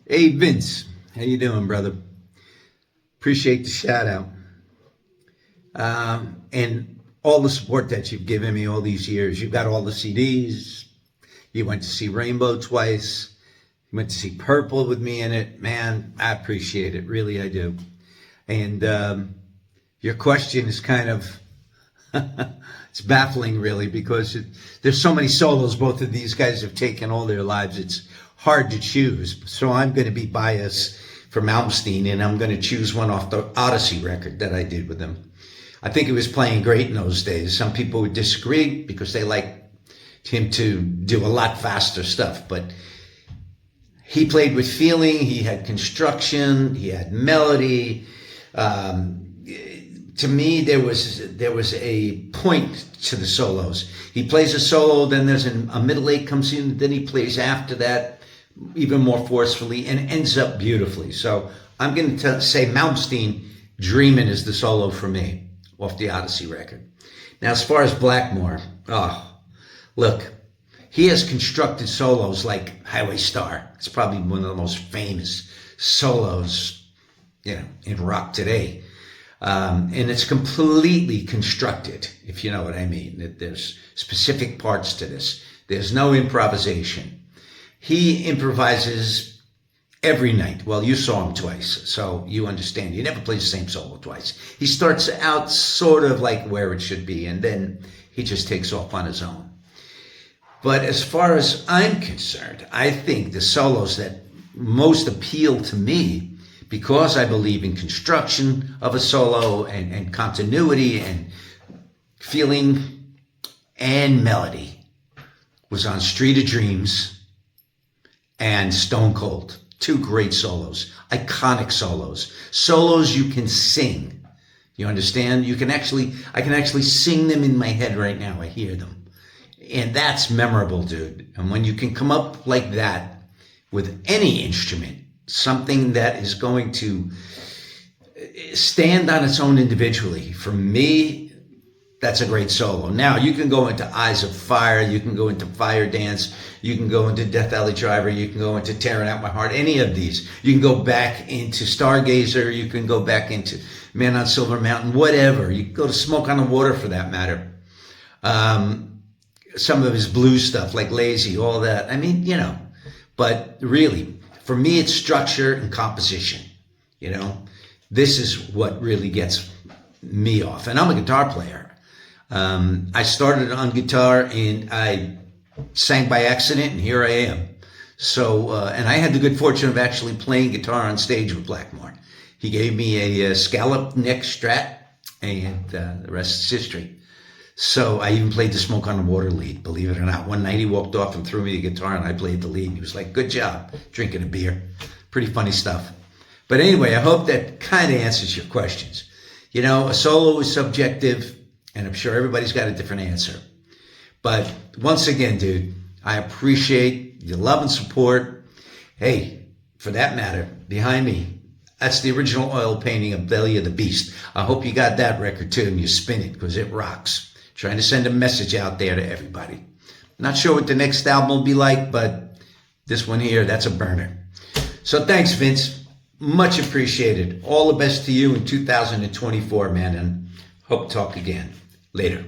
Hey Vince, how you doing, brother? Appreciate the shout out and all the support that you've given me all these years. You've got all the CDs. You went to see Rainbow twice. You went to see Purple with me in it. Man, I appreciate it. Really, I do. And your question is kind of it's baffling, really, because there's so many solos both of these guys have taken all their lives. It's hard to choose. So I'm going to be biased for Malmsteen, and I'm going to choose one off the Odyssey record that I did with him. I think he was playing great in those days. Some people would disagree because they like him to do a lot faster stuff, but he played with feeling. He had construction. He had melody. To me, there was a point to the solos. He plays a solo, then there's a middle eight comes in, then he plays after that even more forcefully and ends up beautifully. So I'm going to say Malmsteen, Dreamin' is the solo for me off the Odyssey record. Now, as far as Blackmore, look, he has constructed solos like Highway Star. It's probably one of the most famous solos, in rock today. And it's completely constructed, if you know what I mean. There's specific parts to this. There's no improvisation. He improvises every night. Well, you saw him twice, so you understand. He never plays the same solo twice. He starts out sort of like where it should be, and then he just takes off on his own. But as far as I'm concerned, I think the solos that most appeal to me, because I believe in construction of a solo and continuity and feeling and melody, was on Street of Dreams and Stone Cold. Two great solos, iconic solos, solos you can sing. You understand? I can actually sing them in my head right now. I hear them. And that's memorable, dude. And when you can come up like that with any instrument, something that is going to stand on its own individually, for me, that's a great solo. Now, you can go into Eyes of Fire, you can go into Fire Dance, you can go into Death Alley Driver, you can go into Tearing Out My Heart, any of these. You can go back into Stargazer, you can go back into Man on Silver Mountain, whatever. You can go to Smoke on the Water for that matter. Some of his blues stuff, like Lazy, all that. I mean, but really, for me, it's structure and composition. This is what really gets me off. And I'm a guitar player. I started on guitar and I sang by accident, and here I am. So, and I had the good fortune of actually playing guitar on stage with Blackmore. He gave me a scallop neck Strat, and the rest is history. So I even played the Smoke on the Water lead, believe it or not. One night he walked off and threw me the guitar, and I played the lead. He was like, good job, drinking a beer. Pretty funny stuff. But anyway, I hope that kind of answers your questions. A solo is subjective, and I'm sure everybody's got a different answer. But once again, dude, I appreciate your love and support. Hey, for that matter, behind me, that's the original oil painting of Belly of the Beast. I hope you got that record too, and you spin it, because it rocks. Trying to send a message out there to everybody. Not sure what the next album will be like, but this one here, that's a burner. So thanks, Vince. Much appreciated. All the best to you in 2024, man, and hope to talk again. Later.